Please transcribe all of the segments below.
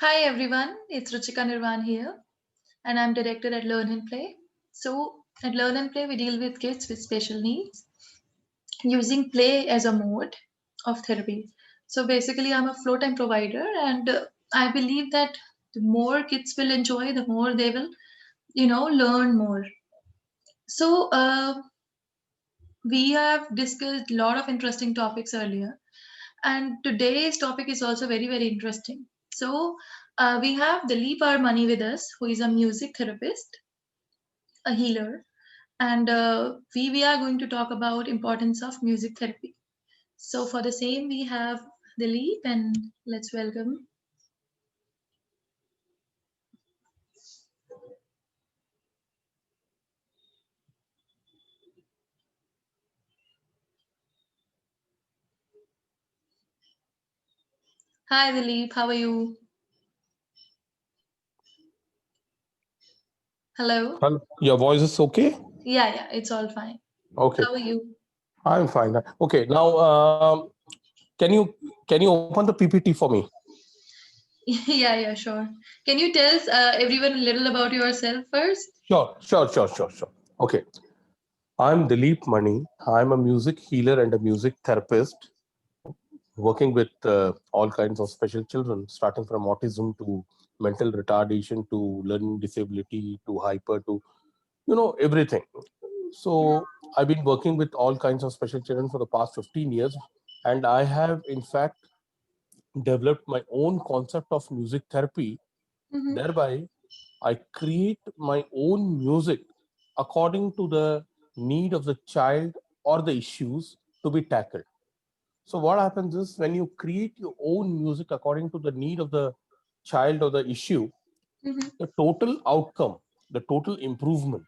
Hi everyone, it's Ruchika Nirvan here, and I'm director at Learn and Play. So, at Learn and Play, we deal with kids with special needs using play as a mode of therapy. So, basically, I'm a flow time provider, and I believe that the more kids will enjoy, the more they will, learn more. So, we have discussed a lot of interesting topics earlier, and today's topic is also very, very interesting. So, we have Dilip Money with us, who is a music therapist, a healer, and we are going to talk about importance of music therapy. So, for the same, we have Dilip, and let's welcome. Hi, Dilip. How are you? Hello. Hello. Your voice is okay? Yeah, yeah, it's all fine. Okay, How are you? I'm fine. Okay, now can you can you open the PPT for me? Yeah, yeah, sure. Can you tell everyone a little about yourself first? Sure. Okay, I'm Dilip Mani. I'm a music healer and a music therapist working with all kinds of special children, starting from autism to mental retardation to learning disability to hyper to everything. So I've been working with all kinds of special children for the past 15 years, and I have in fact developed my own concept of music therapy. Mm-hmm. Thereby, I create my own music according to the need of the child or the issues to be tackled. So, what happens is when you create your own music according to the need of the child or the issue, Mm-hmm. the total outcome, the total improvement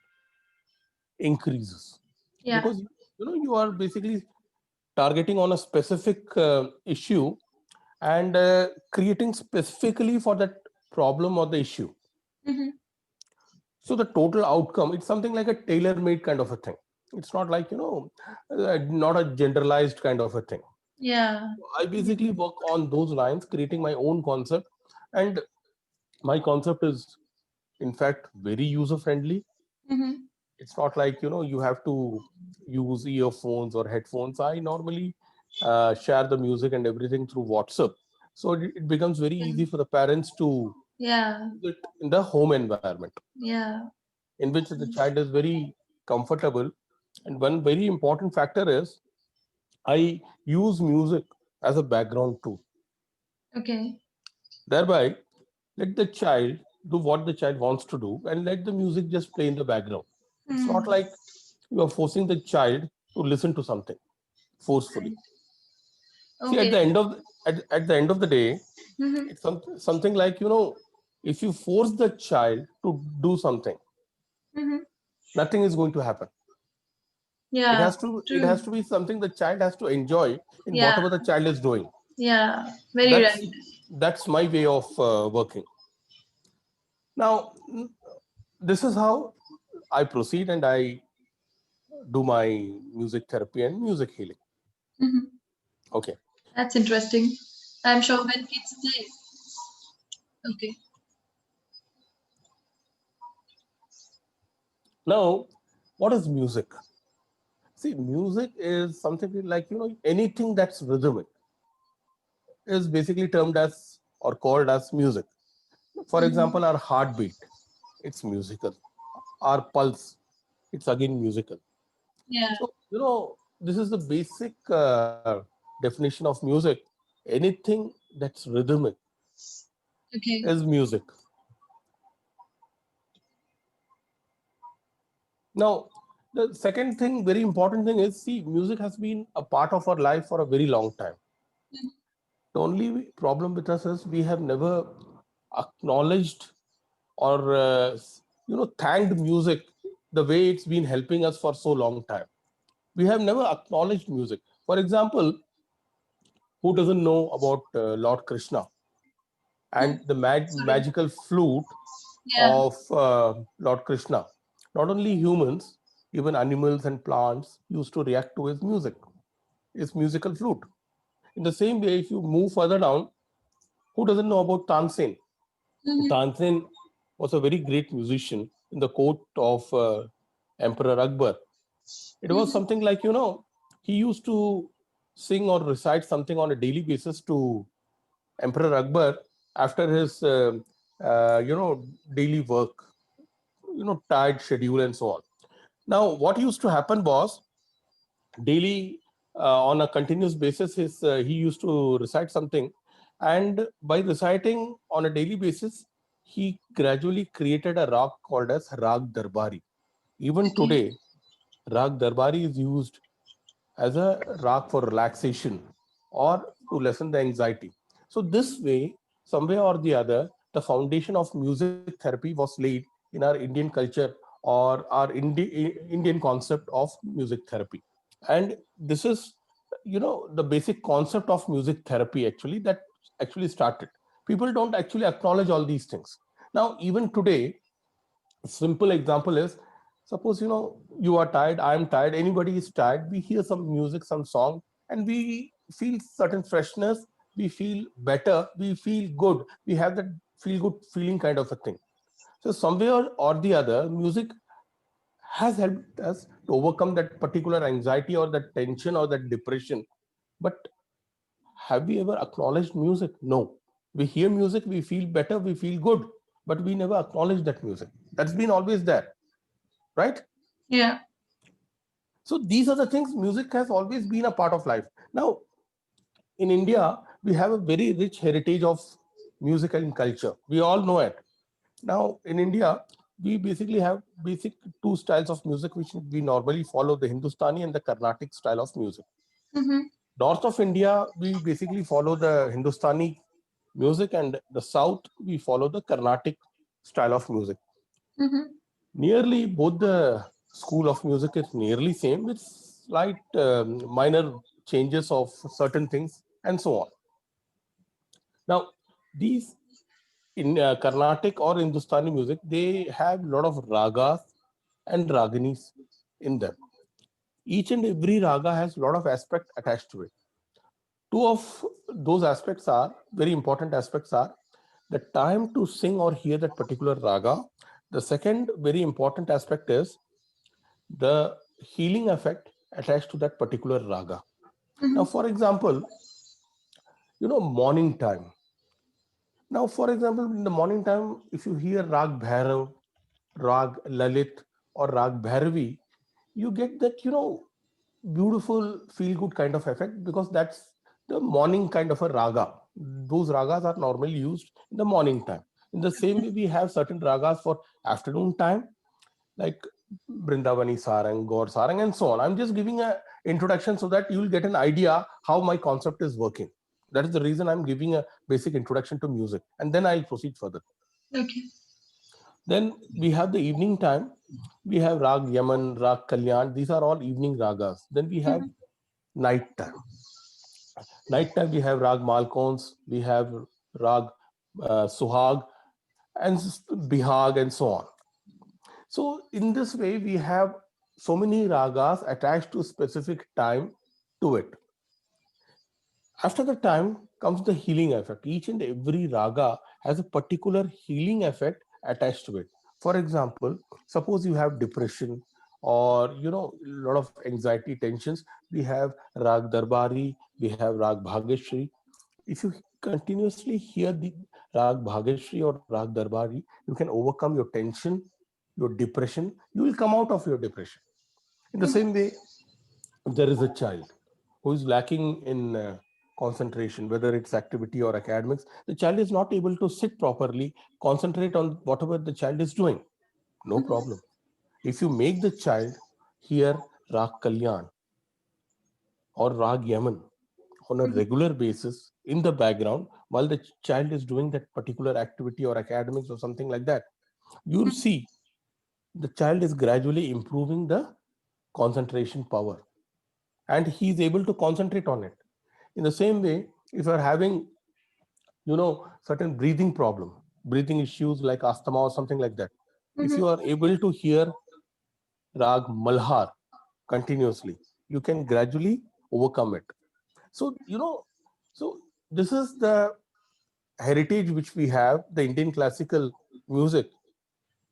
increases Yeah. because you are basically targeting on a specific issue and creating specifically for that problem or the issue. Mm-hmm. So the total outcome, it's something like a tailor-made kind of a thing. It's not like not a generalized kind of a thing. Yeah. I basically work on those lines, creating my own concept, and my concept is in fact very user friendly. Mm-hmm. It's not like you have to use earphones or headphones. I normally share the music and everything through WhatsApp, so it becomes very Yeah. easy for the parents to Yeah. use it in the home environment, Yeah. in which the child is very comfortable. And one very important factor is I use music as a background tool. Okay. Thereby, let the child do what the child wants to do and let the music just play in the background. It's not Mm. like you are forcing the child to listen to something forcefully. See, Okay. at the end of the day, Mm-hmm. it's something like if you force the child to do something, Mm-hmm. nothing is going to happen. It Yeah. has to it True. has to be something the child has to enjoy in Yeah. whatever the child is doing. Yeah. Very That's right. that's my way of working. Now, this is how I proceed and I do my music therapy and music healing. Mm-hmm. Okay. That's interesting. I'm sure when kids play. Okay. Now, what is music? See, music is something like anything that's rhythmic is basically termed as or called as music. For Mm-hmm. example, our heartbeat, it's musical. Our pulse, it's again musical. Yeah. So, this is the basic definition of music. Anything that's rhythmic Okay. is music. Now, the second thing, very important thing is see, music has been a part of our life for a very long time. The only problem with us is we have never acknowledged or thanked music the way it's been helping us for so long time. We have never acknowledged music. For example, who doesn't know about Lord Krishna Mm. and the Sorry. magical flute Yeah. of Lord Krishna? Not only humans, even animals and plants used to react to his music, his musical flute. In the same way, if you move further down, who doesn't know about Tansen? Mhm. Tanzin was a very great musician in the court of Emperor Akbar. It was Mhm. something like, he used to sing or recite something on a daily basis to Emperor Akbar after his, daily work, tight schedule and so on. Now, what used to happen was daily, on a continuous basis, he used to recite something, and by reciting on a daily basis, he gradually created a rag called as Rag Darbari. Even Okay. today, Rag Darbari is used as a rag for relaxation or to lessen the anxiety. So this way, some way or the other, the foundation of music therapy was laid in our Indian culture or our Indian concept of music therapy. And this is, the basic concept of music therapy actually that actually started. People don't actually acknowledge all these things. Now, even today, a simple example is, suppose you are tired, I am tired, anybody is tired, we hear some music, some song, and we feel certain freshness, we feel better, we feel good, we have that feel good feeling kind of a thing. So somewhere or the other, music has helped us to overcome that particular anxiety or that tension or that depression. But have we ever acknowledged music? No. We hear music, we feel better, we feel good, but we never acknowledge that music. That's been always there, right? Yeah. So these are the things. Music has always been a part of life. Now, in India, we have a very rich heritage of music and culture. We all know it. Now, in India, we basically have basic two styles of music which we normally follow: the Hindustani and the Carnatic style of music. Mhm. North of India, we basically follow the Hindustani music, and the south, we follow the Carnatic style of music. Mhm. Nearly both the school of music is nearly same with slight minor changes of certain things and so on. Now, these in Carnatic or Hindustani music, they have a lot of ragas and raginis in them. Each and every raga has a lot of aspect attached to it. Two of those aspects are very important aspects are the time to sing or hear that particular raga. The second very important aspect is the healing effect attached to that particular raga. Now, Mhm. for example, morning time. Now, for example, in the morning time, if you hear Rag Bhairav, Rag Lalit, or Rag Bhairavi, you get that, beautiful feel good kind of effect because that's the morning kind of a raga. Those ragas are normally used in the morning time. In the same way, we have certain ragas for afternoon time, like Brindavani Sarang, Gaur Sarang, and so on. I'm just giving an introduction so that you'll get an idea how my concept is working. That is the reason I'm giving a basic introduction to music, and then I'll proceed further. Okay. Then we have the evening time. We have Rag Yaman, Rag Kalyan. These are all evening ragas. Then we have Mhm. night time. Night time we have Rag Malkons, we have Rag Suhag, and Bihag, and so on. So in this way, we have so many ragas attached to specific time to it. After the time comes the healing effect. Each and every raga has a particular healing effect attached to it. For example, suppose you have depression or a lot of anxiety tensions, we have Rag Darbari, we have Rag Bhageshri. If you continuously hear the Rag Bhageshri or Rag Darbari, you can overcome your tension, your depression. You will come out of your depression. In the Mhm. same way, there is a child who is lacking in concentration, whether it's activity or academics, the child is not able to sit properly, concentrate on whatever the child is doing. No Mhm. problem. If you make the child hear Rag Kalyan or Rag Yaman on a Mhm. regular basis in the background while the child is doing that particular activity or academics or something like that, you'll Mhm. see the child is gradually improving the concentration power and he is able to concentrate on it. In the same way, if you are having certain breathing problem, breathing issues like asthma or something like that, if you Mhm. are able to hear Rag Malhar continuously, you can gradually overcome it. So so this is the heritage which we have, the Indian classical music,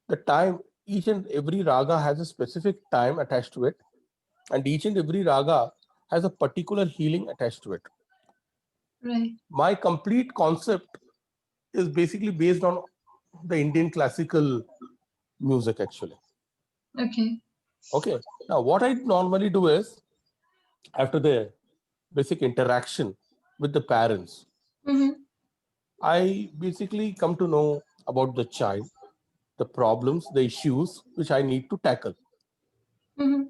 the time, each and every raga has a specific time attached to it, and each and every raga has a particular healing attached to it. Right. My complete concept is basically based on the Indian classical music, actually. Okay. Okay. Now, what I normally do is, after the basic interaction with the parents, Mm-hmm. I basically come to know about the child, the problems, the issues which I need to tackle. Mm-hmm.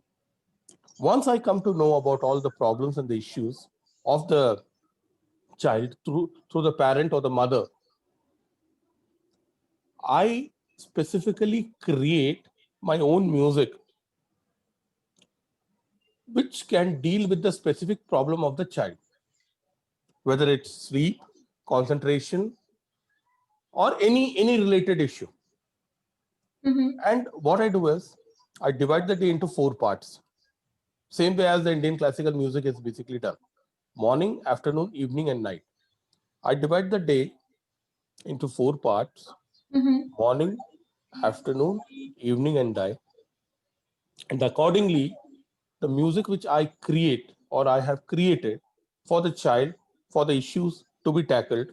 Once I come to know about all the problems and the issues of the child through the parent or the mother, I specifically create my own music which can deal with the specific problem of the child, whether it's sleep, concentration, or any related issue. Mm-hmm. And what I do is I divide the day into 4 parts, same way as the Indian classical music is basically done: morning, afternoon, evening, and night. I divide the day into 4 parts: Mm-hmm. morning, afternoon, evening, and night. And accordingly, the music which I create or I have created for the child, for the issues to be tackled,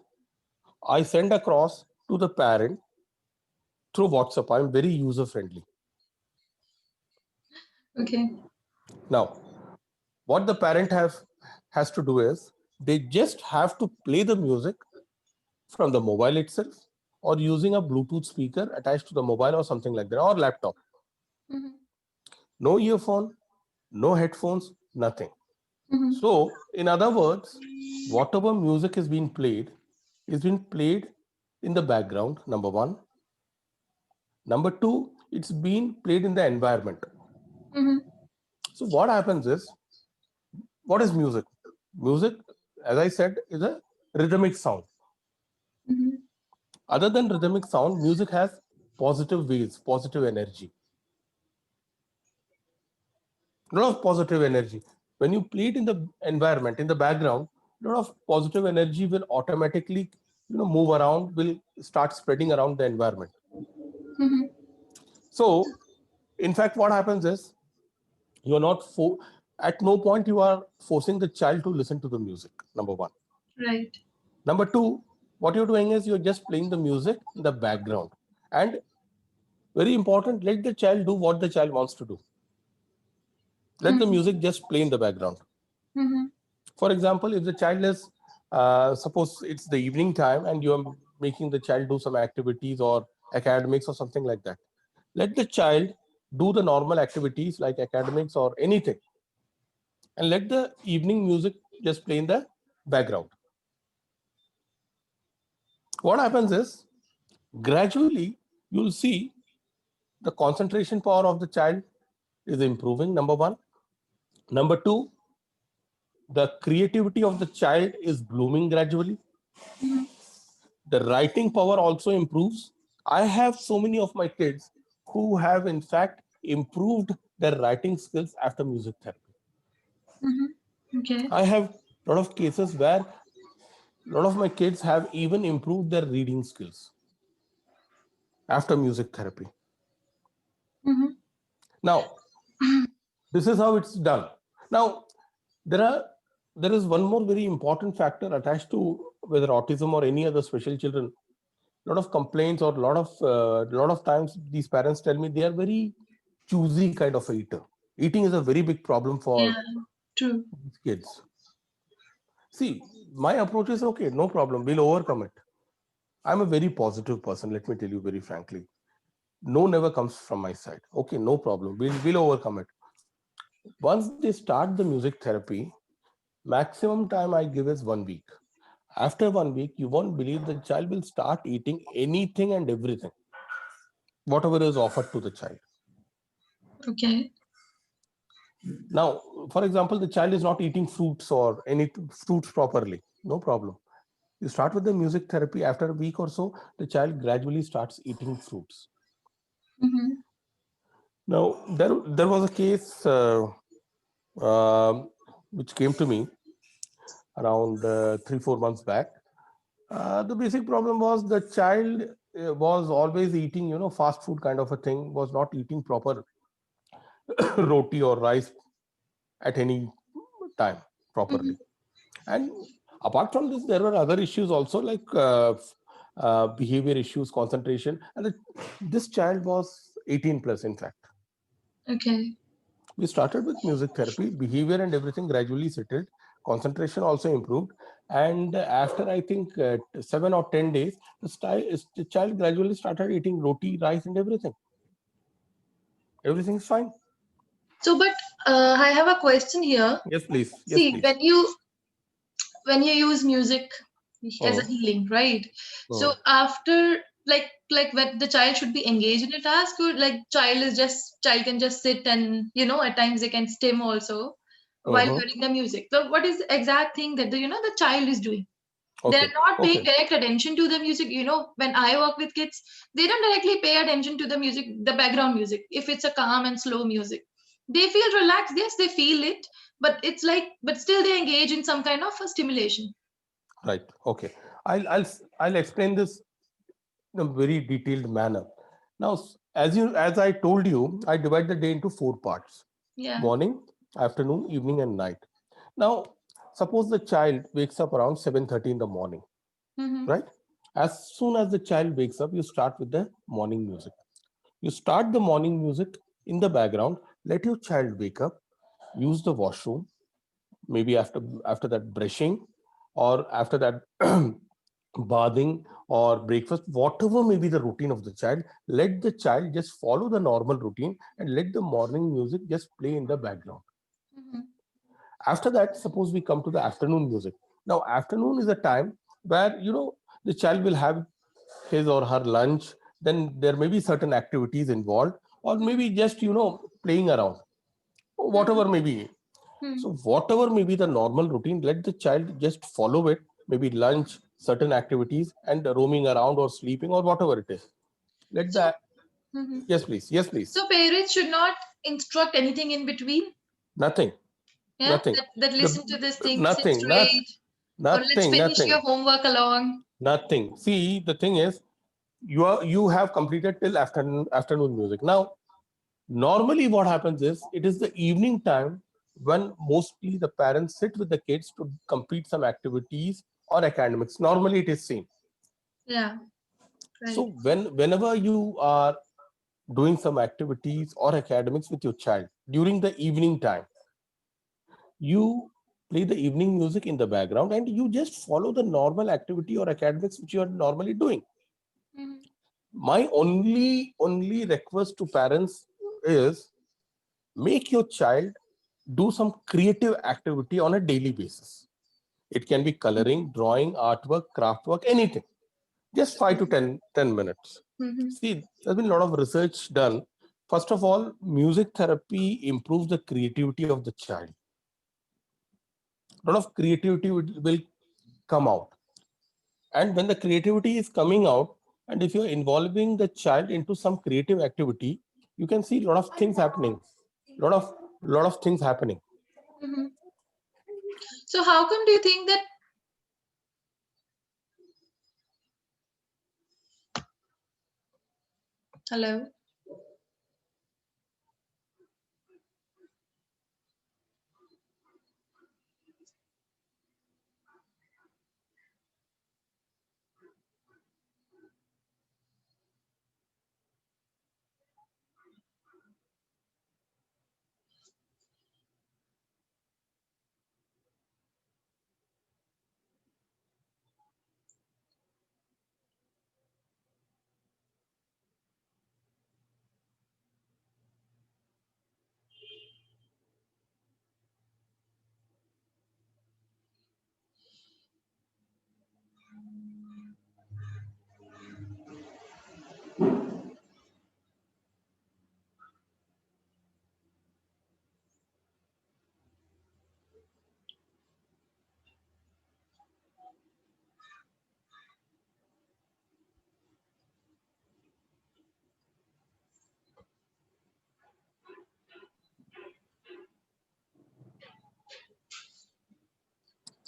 I send across to the parent through WhatsApp. I'm very user friendly. Okay. Now, what the parent has to do is they just have to play the music from the mobile itself, or using a Bluetooth speaker attached to the mobile or something like that, or laptop. Mm-hmm. No earphone, no headphones, nothing. Mm-hmm. So, in other words, whatever music is being played in the background, number one. Number two, it's being played in the environment. Mm-hmm. So, what happens is, what is music? Music, as I said, is a rhythmic sound. Mm-hmm. Other than rhythmic sound, music has positive waves, positive energy. A lot of positive energy. When you play it in the environment, in the background, a lot of positive energy will automatically, move around, will start spreading around the environment. Mm-hmm. So, in fact, what happens is you are not at no point you are forcing the child to listen to the music. Number one. Right. Number two, what you're doing is you're just playing the music in the background, and very important, let the child do what the child wants to do. Let the Mm-hmm. music just play in the background. Mm-hmm. For example, if the child is, suppose it's the evening time and you are making the child do some activities or academics or something like that, let the child do the normal activities like academics or anything, and let the evening music just play in the background. What happens is, gradually, you'll see the concentration power of the child is improving, number one. Number two, the creativity of the child is blooming gradually. Mm-hmm. The writing power also improves. I have so many of my kids who have, in fact, improved their writing skills after music therapy. Mm-hmm. Okay. I have a lot of cases where a lot of my kids have even improved their reading skills after music therapy. Mm-hmm. Now, this is how it's done. Now, there are there is one more very important factor attached to whether autism or any other special children. A lot of complaints or a lot of times these parents tell me they are very choosy kind of a eater. Eating is a very big problem Yeah. for True. kids. See, my approach is okay, no problem, we'll overcome it. I'm a very positive person, let me tell you very frankly. No never comes from my side. Okay, no problem, we'll overcome it. Once they start the music therapy, maximum time I give is 1 week. After 1 week, you won't believe the child will start eating anything and everything, whatever is offered to the child. Okay. Now, for example, the child is not eating fruits or any fruits properly. No problem. You start with the music therapy. After a week or so, the child gradually starts eating fruits. Mm-hmm. Now, there was a case um which came to me around 3-4 months back. The basic problem was the child was always eating, fast food kind of a thing, was not eating proper roti or rice at any time properly. And apart from this, there were other issues also, like behavior issues, concentration. And this child was 18 plus, in fact. Okay. We started with music therapy, behavior and everything gradually settled, concentration also improved. And after, I think, 7 or 10 days, the child gradually started eating roti, rice, and everything. Everything's fine. So, but I have a question here. Yes, please. Yes, See, please. when you use music as a healing, right? So after, like when the child should be engaged in a task, or like child can just sit and at times they can stim also while hearing the music. So what is the exact thing that the child is doing? They're not paying direct attention to the music. When I work with kids, they don't directly pay attention to the music, the background music. If it's a calm and slow music, they feel relaxed. Yes, they feel it, but still they engage in some kind of a stimulation. Right. Okay. I'll explain this in a very detailed manner. Now, as I told you, I divide the day into 4 parts: Yeah. morning, afternoon, evening, and night. Now, suppose the child wakes up around 7:30 in the morning, right? As soon as the child wakes up, you start with the morning music. You start the morning music in the background. Let your child wake up, use the washroom, maybe after that brushing, or after that bathing or breakfast, whatever may be the routine of the child. Let the child just follow the normal routine and let the morning music just play in the background. After that, suppose we come to the afternoon music. Now, afternoon is a time where the child will have his or her lunch. Then there may be certain activities involved, or maybe just playing around, whatever may be. So whatever may be the normal routine, let the child just follow it. Maybe lunch, certain activities, and roaming around or sleeping or whatever it is. Let that. Yes, please. Yes, please. So parents should not instruct anything in between. Nothing. Yeah. Nothing. That listen to this thing, sit Nothing. straight, or let's Nothing. finish Nothing. your homework along. Nothing. See, the thing is, you have completed till afternoon music. Now, normally what happens is, it is the evening time when mostly the parents sit with the kids to complete some activities or academics. Normally it is seen. Yeah. Right. So whenever you are doing some activities or academics with your child during the evening time, you play the evening music in the background and you just follow the normal activity or academics which you are normally doing. My only request to parents is, make your child do some creative activity on a daily basis. It can be coloring, drawing, artwork, craft work, anything. Just 5 to 10 minutes. See, there's been a lot of research done. First of all, music therapy improves the creativity of the child. A lot of creativity will come out. And when the creativity is coming out, and if you're involving the child into some creative activity, you can see a lot of things happening. Lot of things happening. So how come do you think that? Hello.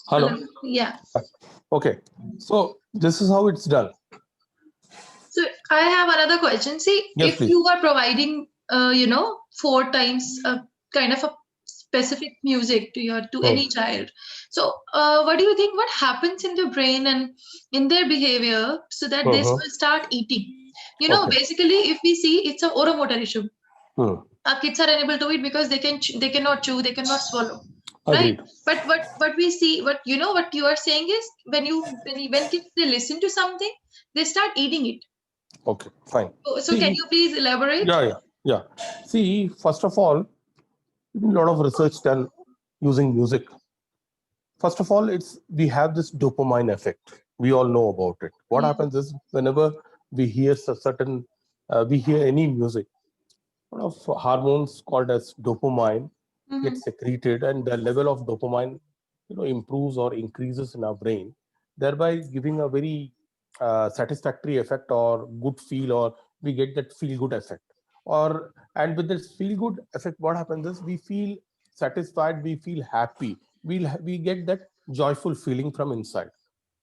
Hello. Yeah. Okay, so this is how it's done. So I have another question. See, Yes, if please. you are providing, 4 times kind of a specific music to any child, so what do you think? What happens in the brain and in their behavior so that this Uh-huh. will start eating? Okay. Basically, if we see, it's a oromotor issue. Hmm. Our kids are unable to eat because they cannot chew, they cannot swallow, right? Agreed. But what we see, what you are saying is when kids they listen to something, they start eating it. Okay, fine. So can See, you please elaborate? yeah. See, first of all, a lot of research done using music. First of all, it's we have this dopamine effect. We all know about it. What Yeah. happens is whenever we hear we hear any music, a lot of hormones called as dopamine get Mm-hmm. secreted, and the level of dopamine, improves or increases in our brain, thereby giving a very satisfactory effect or good feel, or we get that feel good effect. Or and with this feel good effect, what happens is we feel satisfied, we feel happy, we get that joyful feeling from inside.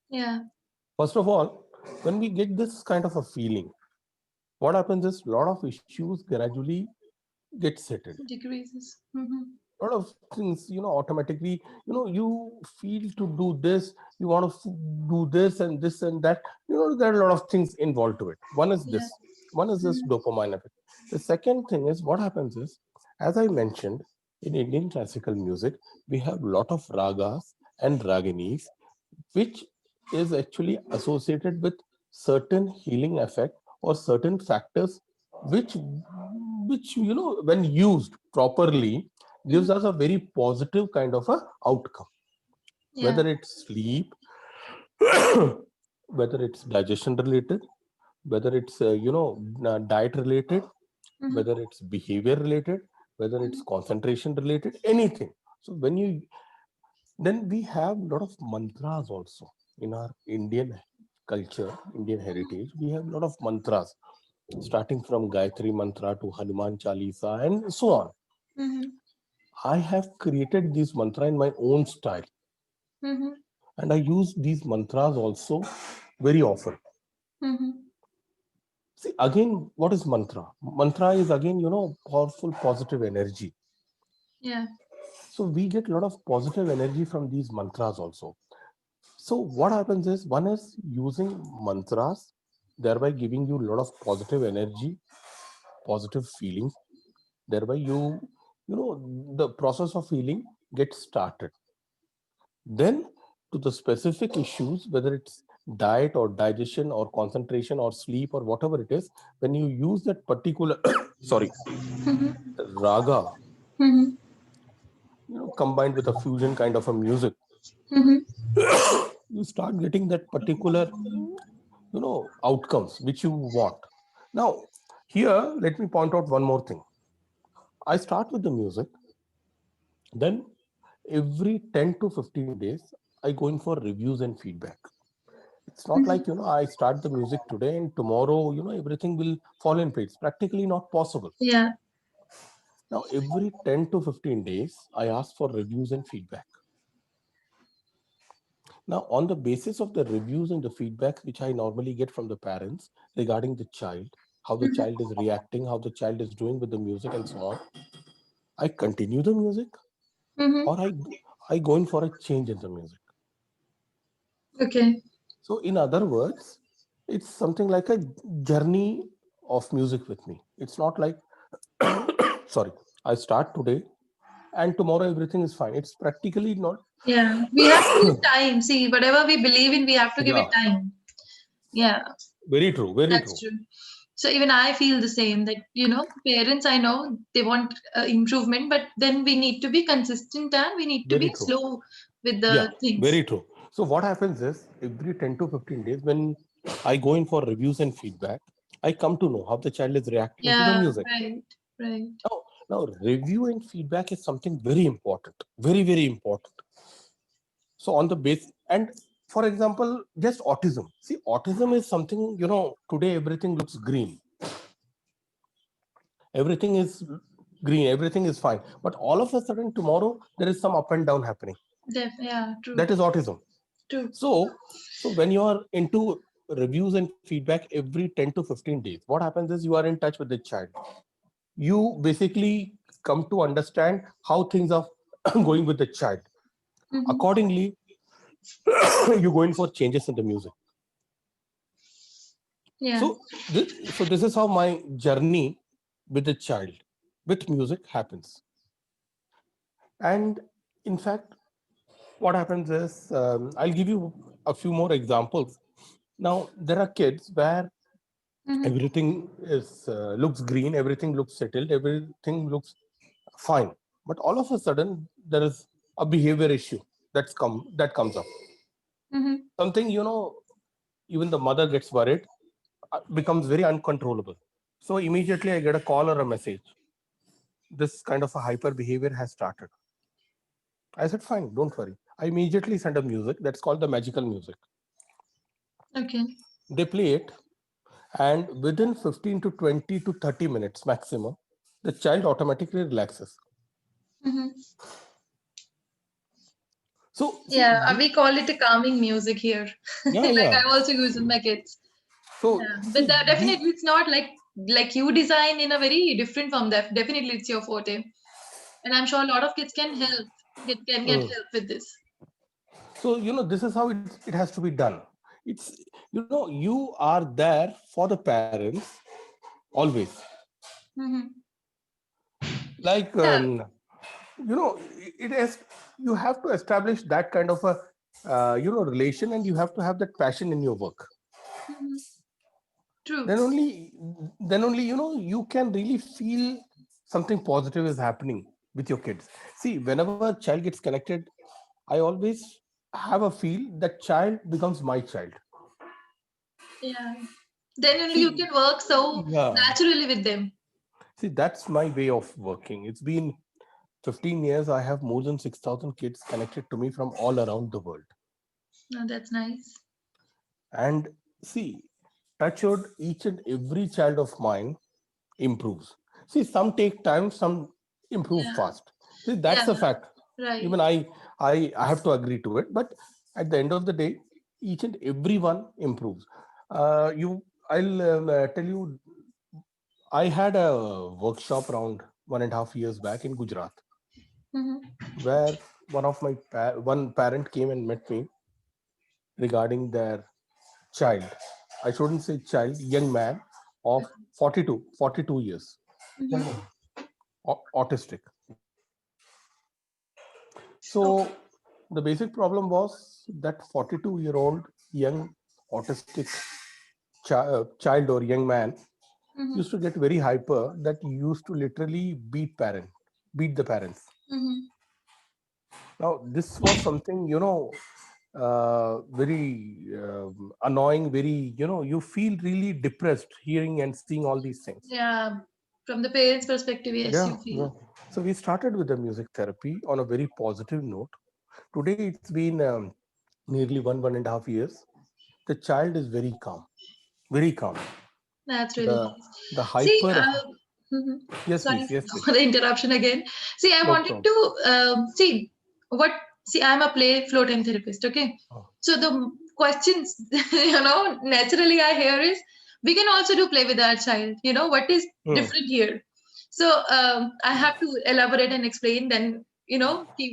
Yeah. First of all, when we get this kind of a feeling, what happens is a lot of issues gradually get settled. Decreases. Mm-hmm. A lot of things, automatically, you feel to do this, you want to do this and that. There are a lot of things involved to it. Yeah. One is this dopamine effect. The second thing is, what happens is, as I mentioned, in Indian classical music, we have a lot of ragas and raginis, which is actually associated with certain healing effect or certain factors, which when used properly, gives Mm-hmm. us a very positive kind of a outcome, Yeah. whether it's sleep, whether it's digestion related, whether it's diet related, Mm-hmm. whether it's behavior related, whether it's concentration related, anything. So when you then we have a lot of mantras also in our Indian culture, Indian heritage. We have a lot of mantras, starting from Gayatri Mantra to Hanuman Chalisa and so on. Mm-hmm. I have created these mantra in my own style, Mm-hmm. and I use these mantras also very often. Mm-hmm. See, again, what is mantra? Mantra is again, powerful positive energy. Yeah. So we get a lot of positive energy from these mantras also. So what happens is, one is using mantras, thereby giving you a lot of positive energy, positive feelings. Thereby the process of healing gets started. Then to the specific issues, whether it's diet or digestion or concentration or sleep or whatever it is, when you use that particular sorry Mm-hmm. raga, Mm-hmm. combined with a fusion kind of a music, Mm-hmm. you start getting that particular outcomes which you want. Now here, let me point out one more thing. I start with the music, then every 10 to 15 days I go in for reviews and feedback. It's not like I start the music today and tomorrow everything will fall in place. Practically not possible. Yeah. Now every 10 to 15 days I ask for reviews and feedback. Now, on the basis of the reviews and the feedback which I normally get from the parents regarding the child, how the Mm-hmm. child is reacting, how the child is doing with the music and so on, I continue the music, Mm-hmm. or I go in for a change in the music. Okay. So in other words, it's something like a journey of music with me. It's not like sorry, I start today and tomorrow everything is fine. It's practically not. Yeah. We have to give time. See, whatever we believe in, we have to give it Yeah, time. Yeah. very true, very That's true. true. So even I feel the same that, parents, I know they want improvement, but then we need to be consistent and we need to Very be true. slow with Yeah, the things. very true. So what happens is, every 10 to 15 days when I go in for reviews and feedback, I come to know how the child is reacting to the Yeah, music. right, right. Now review and feedback is something very important, very, very important. So on the base, and for example, just autism. See, autism is something, today everything looks green. Everything is green, everything is fine. But all of a sudden tomorrow there is some up and down happening. Yeah, true. That is autism. True. So when you are into reviews and feedback every 10 to 15 days, what happens is you are in touch with the child. You basically come to understand how things are going with the child. Mhm. Accordingly, you go in for changes in the music. Yeah. So this is how my journey with the child with music happens. And in fact, what happens is, I'll give you a few more examples. Now, there are kids where Mhm. everything is looks green, everything looks settled, everything looks fine. But all of a sudden, there is a behavior issue that comes up. Mhm. Something, even the mother gets worried, becomes very uncontrollable. So immediately I get a call or a message. This kind of a hyper behavior has started. I said, fine, don't worry. I immediately send a music that's called the magical music. Okay. They play it, and within 15 to 20 to 30 minutes maximum, the child automatically relaxes. Mhm. So, see, Yeah, we call it a calming music here. yeah, Like yeah. I also use with my kids. So, Yeah, but see, definitely it's not like you design in a very different form. That definitely it's your forte, and I'm sure a lot of kids can help. Can get help with this. so this is how it has to be done. It's you are there for the parents always. Mhm. Like Yeah. it is, you have to establish that kind of a relation, and you have to have that passion in your work. Mhm. True. Then only you can really feel something positive is happening with your kids. See, whenever a child gets connected, I always have a feel that child becomes my child. Yeah. Then only you See, can work so yeah, naturally with them. see, that's my way of working. It's been 15 years. I have more than 6,000 kids connected to me from all around the world. Oh, that's nice. And see, touch wood, each and every child of mine improves. See, some take time, some improve Yeah. fast. See, Yeah. that's a fact. Right. Even I have to agree to it. But at the end of the day, each and every one improves. I'll tell you, I had a workshop around 1.5 years back in Gujarat, Mhm. where one parent came and met me regarding their child. I shouldn't say child, young man of 42 years, Mhm. autistic. So the basic problem was that 42-year-old young autistic child or young man Mhm. used to get very hyper, that used to literally beat the parents. Mhm. Now, this was something, very annoying, very, you feel really depressed hearing and seeing all these things. Yeah. From the parents' perspective, yes, Yeah, you feel. yeah. So we started with the music therapy on a very positive note. Today, it's been nearly 1.5 years. The child is very calm, very calm. That's really The nice. the See, hyper. mhm. Yes, Sorry please. Yes, please. for the interruption again. See, I No wanted problem. to see what. See, I'm a play flow time therapist. Okay, Oh, so the questions naturally I hear is we can also do play with our child. What is hmm. different here? So I have to elaborate and explain. Then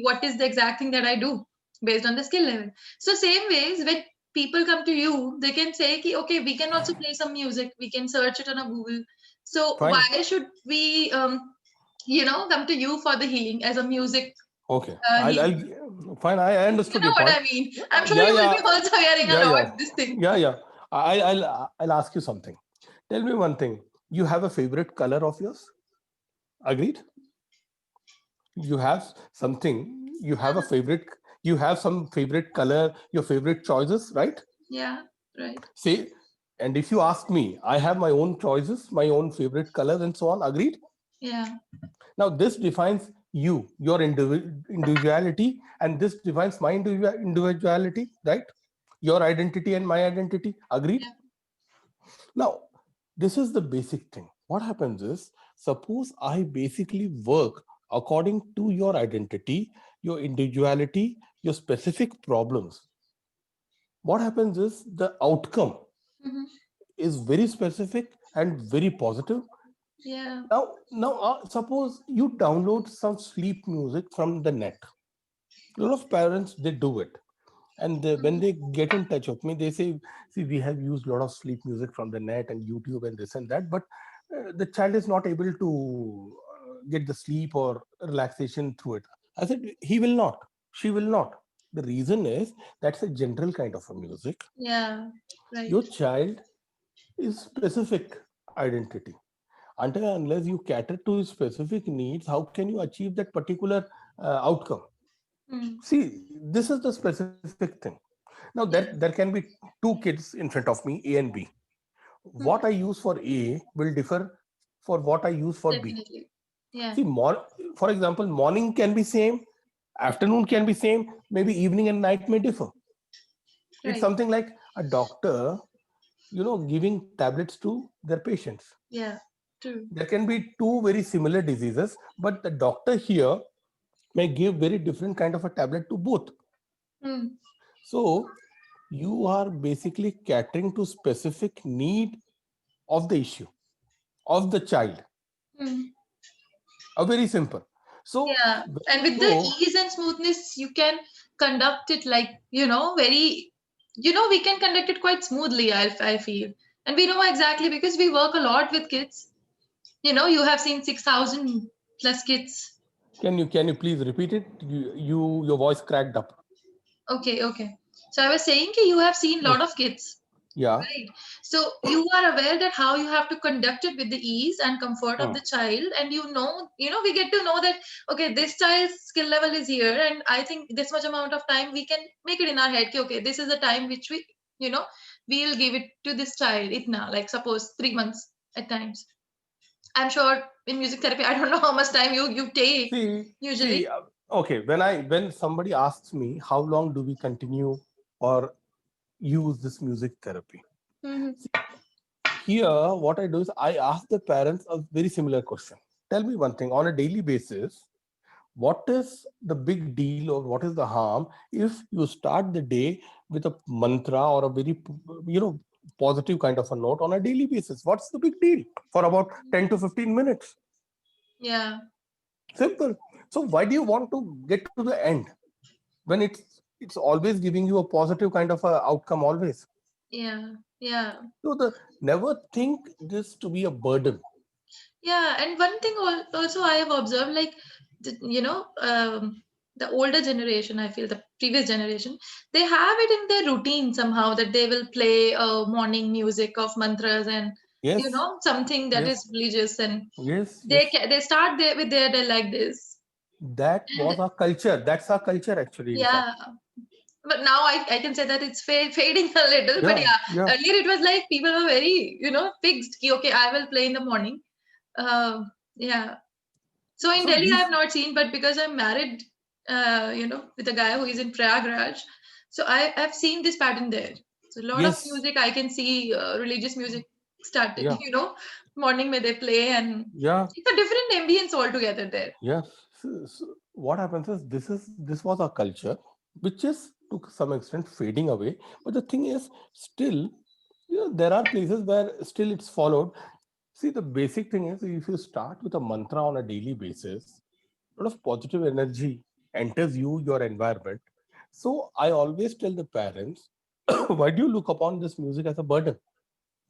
what is the exact thing that I do based on the skill level. So same ways when people come to you, they can say, ki, okay, we can also play some music. We can search it on a Google. So Fine. why should we, come to you for the healing as a music Okay. healing? Fine. I You understood know your what point. I mean? I'm sure Yeah, you will yeah, be also hearing a yeah, lot yeah, this thing. yeah, yeah. I'll ask you something. Tell me one thing. You have a favorite color of yours? Agreed? You have something. You have a favorite. You have some favorite color. Your favorite choices, right? Yeah, right. Say, and if you ask me, I have my own choices, my own favorite colors, and so on. Agreed? Yeah, Now, this defines you, your individuality, and this defines my individuality, right? Your identity and my identity. Agreed? yeah. Now, this is the basic thing. What happens is, suppose I basically work according to your identity, your individuality, your specific problems. what happens is the outcome Mhm. is very specific and very positive. Yeah. Now, suppose you download some sleep music from the net. A lot of parents, they do it. And when Mhm. they get in touch with me, they say, see, we have used a lot of sleep music from the net and YouTube and this and that, but the child is not able to get the sleep or relaxation through it. I said, he will not, she will not. The reason is that's a general kind of a music. Yeah. Right. Your child is specific identity. Until and unless you cater to his specific needs, how can you achieve that particular outcome? Mm. See, this is the specific thing. Now, there Yeah. can be two kids in front of me, A and B. What I Mhm. use for A will differ for what I use for B. Definitely. Yeah. See, for example, morning can be same, afternoon can be same, maybe evening and night may differ. It's Right. something like a doctor, giving tablets to their patients. Yeah. True. There can be two very similar diseases, but the doctor here may give very different kind of a tablet to both. Mm. So you are basically catering to specific need of the issue of the child. Mm. A very simple. So Yeah. when And you with the go, ease and smoothness, you can conduct it like, very, we can conduct it quite smoothly, I feel. And we know exactly because we work a lot with kids. You have seen 6,000 plus kids. can you please repeat it? Your voice cracked up. Okay, okay. So I was saying that you have seen a lot Mm. of kids. Yeah. Right. So you are aware that how you have to conduct it with the ease and comfort of Mm. the child, and we get to know that okay, this child's skill level is here, and I think this much amount of time we can make it in our head. Okay, this is the time which you know, we'll give it to this child. Itna, like suppose 3 months at times. I'm sure in music therapy, I don't know how much time you take See. usually. Okay. When somebody asks me how long do we continue or use this music therapy, Hmm. here what I do is I ask the parents a very similar question. Tell me one thing on a daily basis, what is the big deal or what is the harm if you start the day with a mantra or a very positive kind of a note on a daily basis? What's the big deal for about 10 to 15 minutes? Yeah, Simple. So why do you want to get to the end when it's always giving you a positive kind of a outcome always? yeah, yeah. So the never think this to be a burden. Yeah, and one thing also I have observed, like, the older generation, I feel the previous generation, they have it in their routine somehow that they will play morning music of mantras and Yes, something that is yes, religious, and yes, they yes. they start there with their day like this, That and was our culture. That's our culture actually, in yeah. fact. But now I can say that it's fading a little. But Yeah, yeah, yeah. earlier it was like people were very fixed. Ki, okay, I will play in the morning. Yeah. So in So Delhi, I these, have not seen, but because I'm married, with a guy who is in Prayagraj, so I've seen this pattern there. So a lot of yes, music I can see, religious music started. yeah, Morning may they play, and yeah, it's a different ambience altogether there. yeah. So what happens is this was our culture, which is to some extent fading away. But the thing is, still, there are places where still it's followed. See, the basic thing is if you start with a mantra on a daily basis, a lot of positive energy enters your environment. So I always tell the parents, why do you look upon this music as a burden?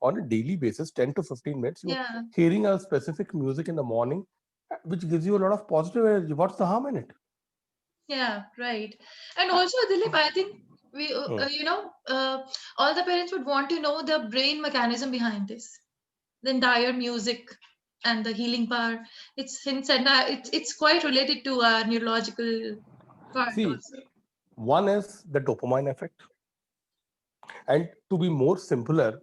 On a daily basis, 10 to 15 minutes, you're Yeah, hearing a specific music in the morning, which gives you a lot of positive energy. What's the harm in it? yeah, right. And also, Dilip, I think Hmm. all the parents would want to know the brain mechanism behind this, the entire music and the healing power. It's hints and it's quite related to our neurological part See, also. one is the dopamine effect. And to be more simpler,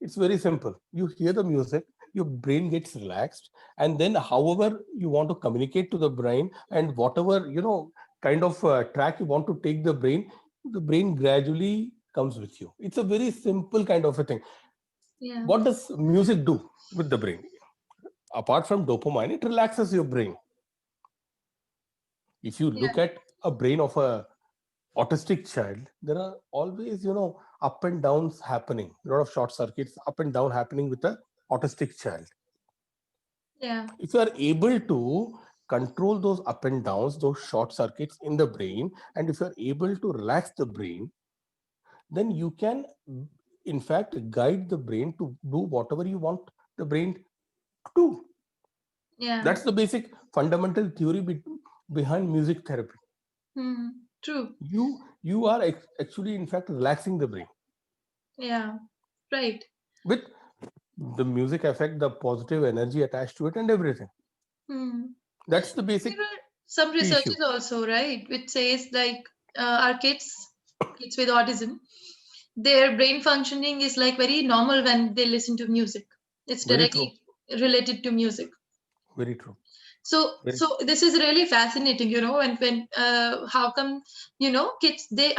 it's very simple. You hear the music, your brain gets relaxed, and then however you want to communicate to the brain and whatever kind of track you want to take the brain gradually comes with you. It's a very simple kind of a thing. Yeah, What does music do with the brain? Apart from dopamine, it relaxes your brain. If you yeah, look at a brain of a autistic child, there are always up and downs happening, a lot of short circuits, up and down happening with a autistic child. Yeah. If you are able to control those up and downs, those short circuits in the brain, and if you are able to relax the brain, then you can, in fact, guide the brain to do whatever you want the brain to do. Yeah. That's the basic fundamental theory behind music therapy. True. You are actually, in fact, relaxing the brain. Yeah. Right. With the music effect, the positive energy attached to it, and everything. That's the basic There are some issue. researches also, right, which says like our kids with autism, their brain functioning is like very normal when they listen to music. It's Very directly related to music. Very true. So this is really fascinating, when how come, kids, they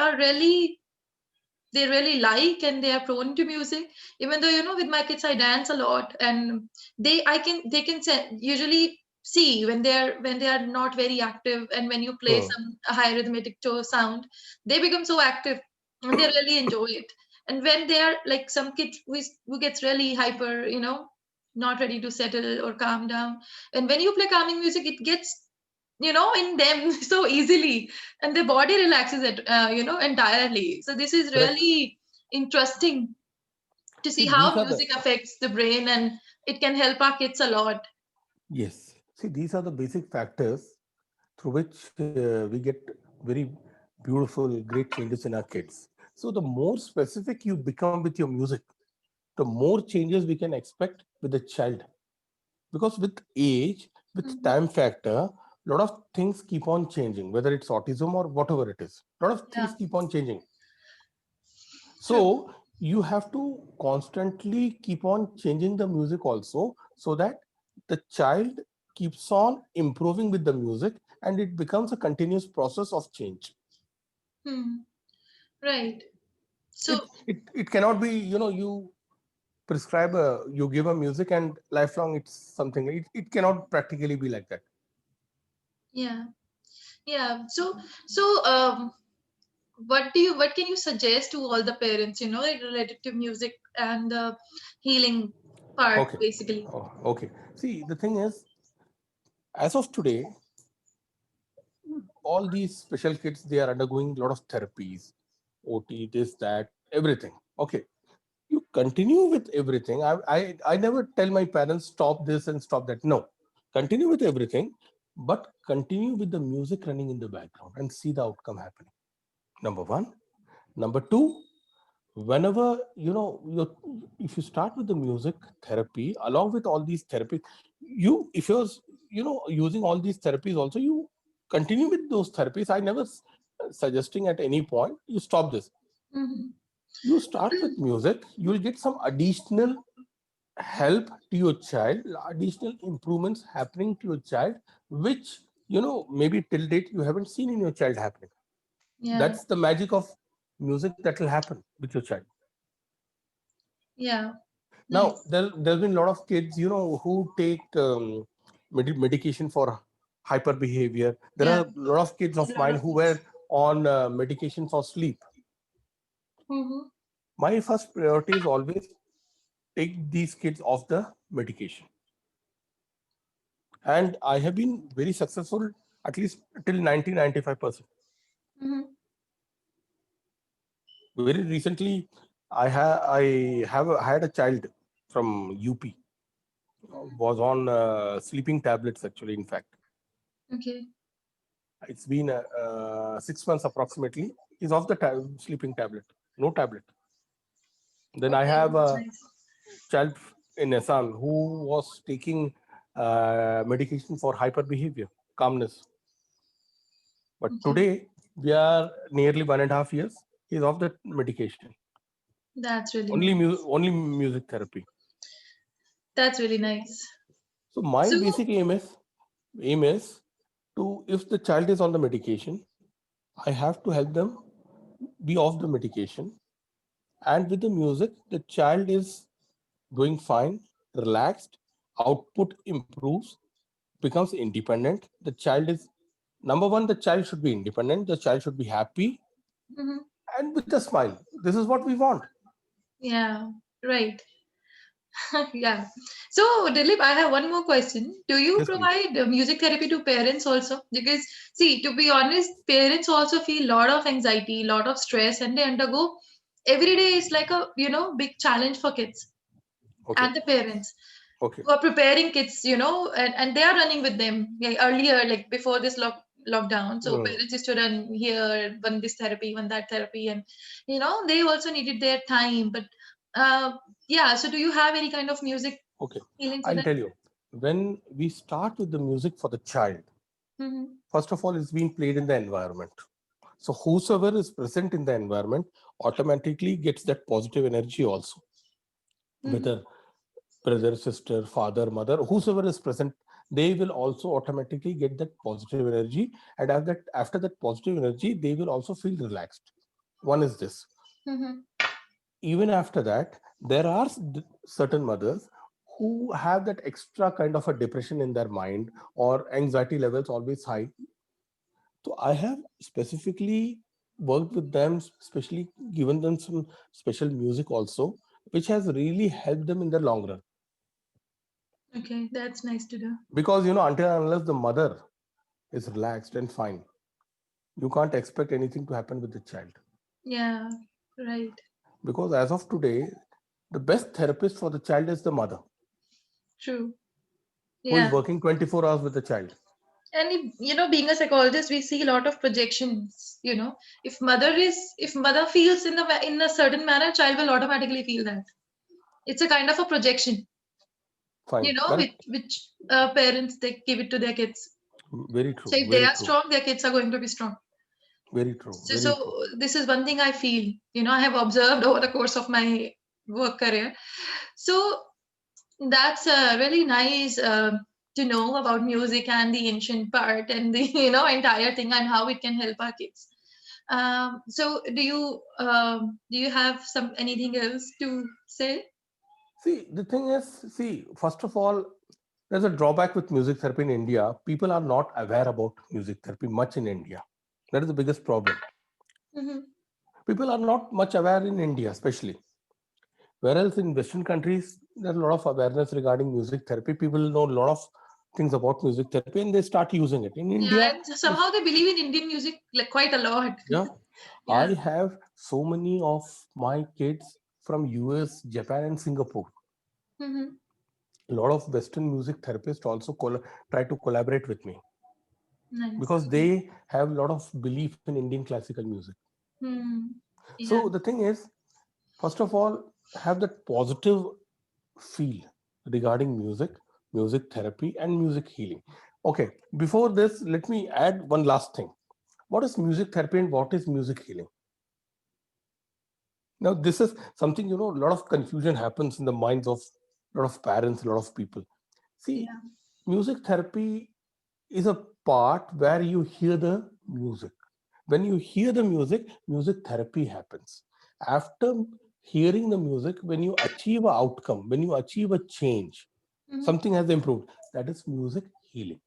really like and they are prone to music. Even though, with my kids I dance a lot, and they can usually see when they are not very active, and when you play some high rhythmic sound, they become so active and they really enjoy it. And when they are like some kids who gets really hyper, not ready to settle or calm down, and when you play calming music, it gets in them so easily, and the body relaxes it entirely. So this is really interesting to see how music affects the brain, and it can help our kids a lot. Yes. See, these are the basic factors through which we get very beautiful, great changes in our kids. So the more specific you become with your music, the more changes we can expect with the child. Because with age, with time factor, a lot of things keep on changing, whether it's autism or whatever it is. A lot of things keep on changing. So you have to constantly keep on changing the music also, so that the child keeps on improving with the music, and it becomes a continuous process of change. Right. So it cannot be, you prescribe you give a music and lifelong it's something. It cannot practically be like that. yeah. So what can you suggest to all the parents, like related to music and the healing part, basically? Okay. See, the thing is, as of today, all these special kids, they are undergoing a lot of therapies, OT, this, that, everything. Okay, you continue with everything. I never tell my parents stop this and stop that. No, continue with everything, but continue with the music running in the background and see the outcome happening. Number one. Number two, whenever if you start with the music therapy along with all these therapies, if you're using all these therapies also, you continue with those therapies. I never suggesting at any point you stop this. You start with music, you will get some additional help to your child, additional improvements happening to your child, which maybe till date you haven't seen in your child happening. That's the magic of music that will happen with your child. Now, there's been a lot of kids, who take medication for hyper behavior. There are a lot of kids of mine who were on medication for sleep. My first priority is always take these kids off the medication. And I have been very successful, at least till 90-95%. Very recently, I had a child from UP, was on sleeping tablets, actually, in fact. Okay. It's been 6 months approximately. He's off the sleeping tablet, no tablet. Then I have a child in Assam who was taking medication for hyper behavior, calmness. But today, we are nearly 1.5 years. He's off the medication. That's really only music therapy. That's really nice. So my basic aim is to, if the child is on the medication, I have to help them be off the medication. And with the music, the child is doing fine, relaxed, output improves, becomes independent. The child is, number one, the child should be independent. The child should be happy. and with a smile. This is what we want. Yeah, right. Yeah. So, Dilip, I have one more question. Do you Yes, please. provide music therapy to parents also? Because, see, to be honest, parents also feel a lot of anxiety, a lot of stress, and they undergo every day is like a, big challenge for kids Okay. and the parents Okay. who are preparing kids, and they are running with them. Yeah, earlier, like before this lockdown. So, Mm. parents used to run here, one this therapy, one that therapy, and, they also needed their time. But, uh, yeah, so do you have any kind of music Okay. healing for I'll them? tell you. When we start with the music for the child, Mm-hmm. first of all, it's being played in the environment. So whosoever is present in the environment automatically gets that positive energy also. Mm-hmm. Whether brother, sister, father, mother, whosoever is present, they will also automatically get that positive energy. And after that positive energy, they will also feel relaxed. One is this. Mm-hmm. Even after that, there are certain mothers who have that extra kind of a depression in their mind, or anxiety levels always high. So I have specifically worked with them, especially given them some special music also, which has really helped them in the long run. Okay, that's nice to do. Because until and unless the mother is relaxed and fine, you can't expect anything to happen with the child. Yeah, right. Because as of today, the best therapist for the child is the mother, True. who is Yeah. working 24 hours with the child. And being a psychologist, we see a lot of projections. If mother feels in a certain manner, child will automatically feel that. It's a kind of a projection, Fine, which correct. parents they give it to their kids. Very So true, if they very are true, strong, their kids are going to be strong. very true, So, very so true. this is one thing I feel. I have observed over the course of my work career. So that's really nice to know about music and the ancient part and the entire thing and how it can help our kids. So do you have some anything else to say? See, the thing is, see, first of all, there's a drawback with music therapy in India. People are not aware about music therapy much in India. That is the biggest problem. Mm-hmm. People are not much aware in India, especially. Whereas in Western countries, there's a lot of awareness regarding music therapy. People know a lot of things about music therapy and they start using it. In Yeah, India, and somehow they believe in Indian music like quite a lot. yeah, Yeah. I have so many of my kids from US, Japan, and Singapore. Mm-hmm. A lot of Western music therapists also try to collaborate with me because Nice. they have a lot of belief in Indian classical music. Hmm. Yeah. So the thing is, first of all, have that positive feel regarding music, music therapy, and music healing. Okay, before this, let me add one last thing. What is music therapy and what is music healing? Now, this is something, a lot of confusion happens in the minds of a lot of parents, a lot of people. See, Yeah. music therapy is a part where you hear the music. When you hear the music, music therapy happens. After hearing the music, when you achieve an outcome, when you achieve a change, Mm-hmm. something has improved. That is music healing.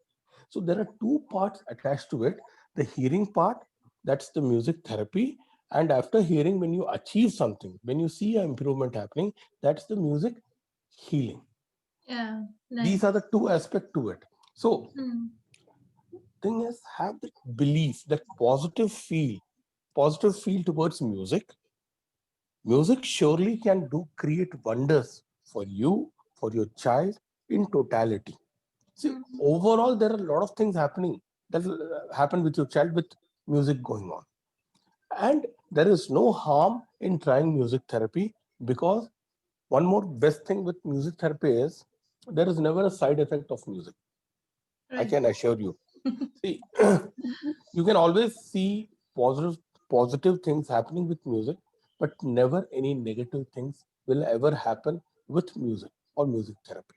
So there are two parts attached to it. The hearing part, that's the music therapy. And after hearing, when you achieve something, when you see an improvement happening, that's the music healing. Yeah. These Nice. are the two aspects to it. So Hmm. thing is, have that belief, that positive feel towards music. Music surely can do create wonders for you, for your child in totality. See, Hmm. overall, there are a lot of things happening that will happen with your child with music going on. And there is no harm in trying music therapy, because one more best thing with music therapy is there is never a side effect of music. I Right. can assure you. See, you can always see positive things happening with music, but never any negative things will ever happen with music or music therapy.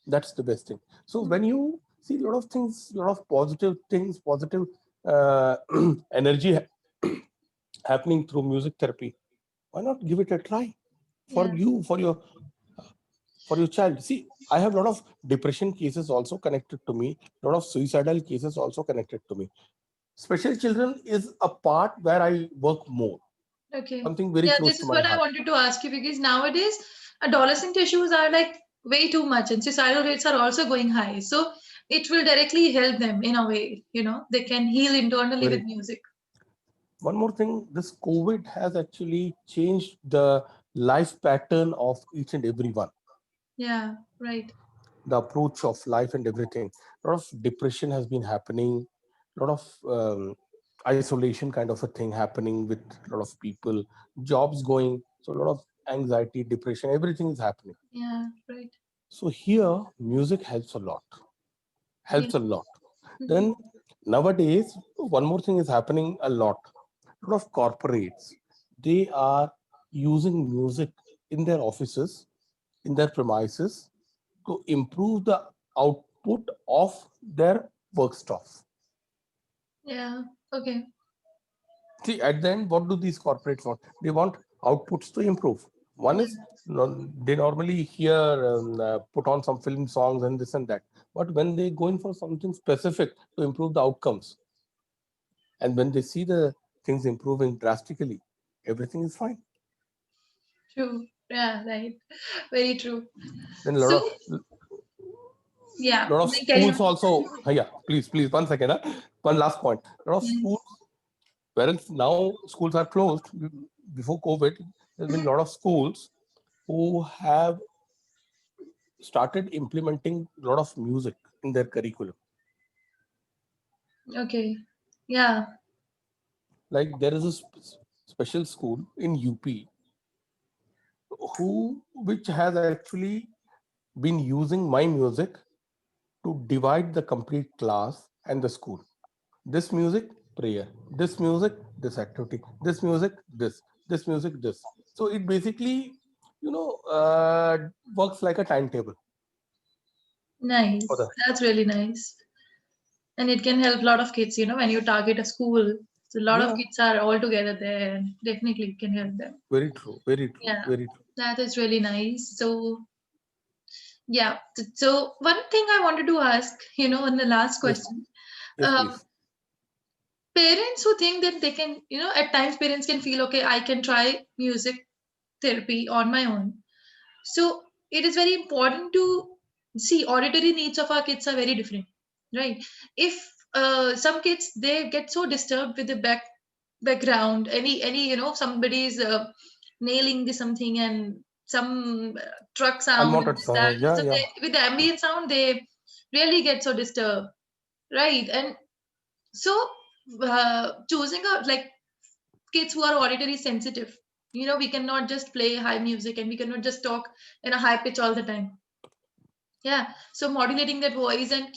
That's the best thing. So when you see a lot of things, a lot of positive things, positive uh, energy happening through music therapy, why not give it a try for Yeah. you, for your child? See, I have a lot of depression cases also connected to me, a lot of suicidal cases also connected to me. special children is a part where I work more. Okay. Something very Yeah, close this to is my what I heart. wanted to ask you, because nowadays adolescent issues are like way too much, and suicidal rates are also going high. So it will directly help them in a way, they can heal internally with Very. music. One more thing, this COVID has actually changed the life pattern of each and every one. Yeah, right. The approach of life and everything. A lot of depression has been happening. A lot of isolation kind of a thing happening with a lot of people. Jobs going. So a lot of anxiety, depression, everything is happening. Yeah, right. So here, music helps a lot. Yeah. Helps a lot. Mhm. Then nowadays, one more thing is happening a lot. A lot of corporates, they are using music in their offices, in their premises, to improve the output of their work staff. Yeah. Okay. See, at the end, what do these corporates want? They want outputs to improve. One Yeah. is, they normally hear, put on some film songs and this and that. But when they go in for something specific to improve the outcomes, and when they see the things improving drastically, everything is fine. True. Yeah, right. Very true. Then a So, yeah, lot of then carry on. schools also. Yeah, please, 1 second. One last point. A lot of Yeah. schools, whereas now schools are closed. Before COVID, there's been a lot of schools who have started implementing a lot of music in their curriculum. Okay. Yeah. Like there is a special school in UP which has actually been using my music to divide the complete class and the school. This music, prayer. This music, this activity. This music, this music, this. So it basically, works like a timetable for Nice. the. That's really nice. And it can help a lot of kids, when you target a school. So a lot of Yeah, kids are all together there, and definitely it can help them. very true, very true, Yeah, very true. that is really nice. So, yeah. So, one thing I wanted to ask, in the last Yes, question, yes, um, please. parents who think that they can, at times parents can feel, okay, I can try music therapy on my own. So it is very important to see auditory needs of our kids are very different, right? If some kids they get so disturbed with the background, any somebody's nailing the something and some truck sound and Unwanted this, that. sound. Yeah, So yeah. they, with the ambient sound, they really get so disturbed, right? And so choosing a like kids who are auditory sensitive, we cannot just play high music and we cannot just talk in a high pitch all the time. Yeah, so modulating that voice and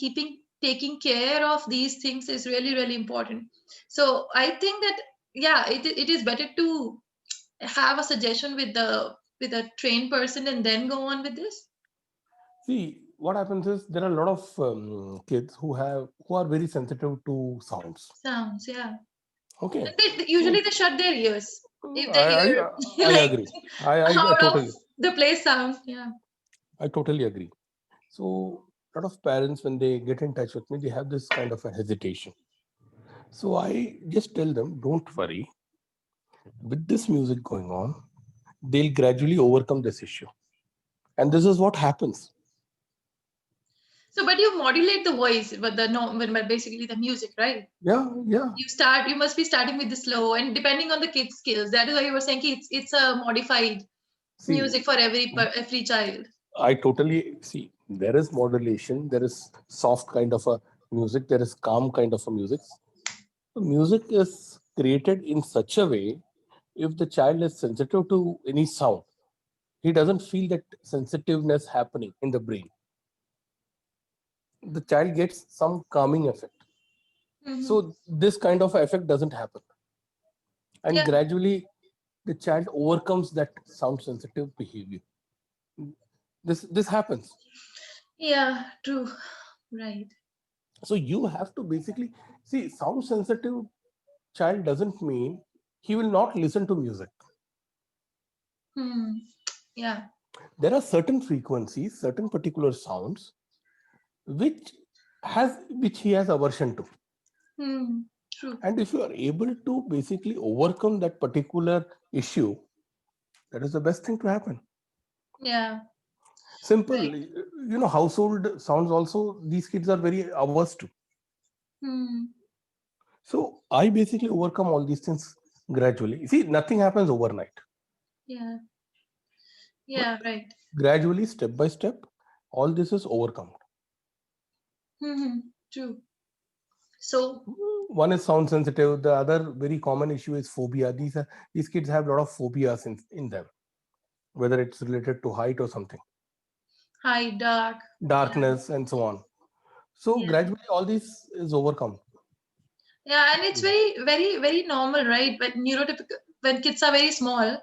taking care of these things is really really important. So I think that, yeah, it is better to have a suggestion with a trained person and then go on with this. See, what happens is there are a lot of kids who are very sensitive to sounds. Sounds, yeah. Okay, And usually so they shut their ears if they I I, hear I like agree. I out of totally the place sound. Yeah. I totally agree. So a lot of parents, when they get in touch with me, they have this kind of a hesitation. So I just tell them, don't worry. With this music going on, they'll gradually overcome this issue. And this is what happens. So, but you modulate the voice, but the no, but basically the music, right? Yeah, yeah. You must be starting with the slow, and depending on the kid's skills. That is why you were saying it's a modified See, music for every child. I totally see. There is modulation, there is soft kind of a music, there is calm kind of a music. The music is created in such a way, if the child is sensitive to any sound, he doesn't feel that sensitiveness happening in the brain. The child gets some calming effect. Hmm. So this kind of effect doesn't happen. And Yeah, gradually the child overcomes that sound sensitive behavior. This happens. yeah, true, right. So you have to basically see, sound sensitive child doesn't mean he will not listen to music. Hmm. Yeah. There are certain frequencies, certain particular sounds which he has aversion to. Hmm. True. And if you are able to basically overcome that particular issue, that is the best thing to happen. Yeah. Simple, Right. household sounds also, these kids are very averse to. So I basically overcome all these things gradually. See, nothing happens overnight. Yeah. But Yeah. Right. gradually, step by step, all this is overcome. True. So One is sound sensitive. The other very common issue is phobia. These kids have a lot of phobias in them, whether it's related to height or something, high, dark. darkness, and so on. So Yeah. gradually, all this is overcome. Yeah, and it's very, very, very normal, right? But neurotypical when kids are very small,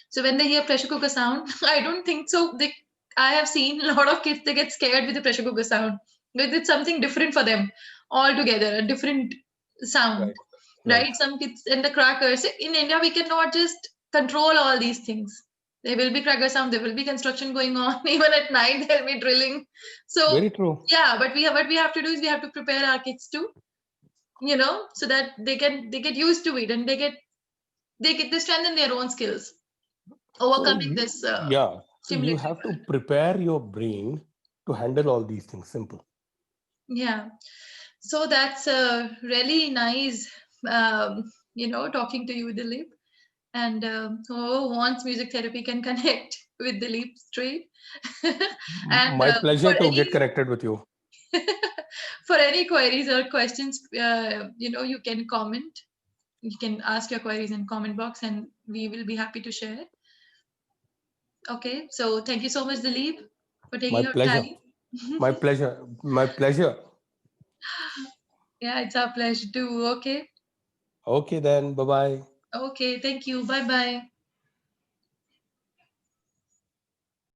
so when they hear pressure cooker sound, I don't think so. I have seen a lot of kids, they get scared with the pressure cooker sound. Because it's something different for them altogether, a different sound, right? Some kids and the crackers. In India, we cannot just control all these things. There will be cracker sound, there will be construction going on, even at night there'll be drilling. So Very true. yeah, but what we have to do is we have to prepare our kids to, so that they get used to it and they strengthen their own skills overcoming this Yeah. So you stimulated have to world. prepare your brain to handle all these things. Simple. Yeah, so that's really nice, talking to you, Dilip. And whoever wants music therapy can connect with Dilip straight. And My pleasure to get connected with you. for any queries or questions, you can comment. You can ask your queries in comment box, and we will be happy to share. Okay, so thank you so much, Dilip, for taking My your pleasure. time. My pleasure. My pleasure. Yeah, it's our pleasure too. Okay. Okay, then. Bye bye. Okay, thank you. Bye bye.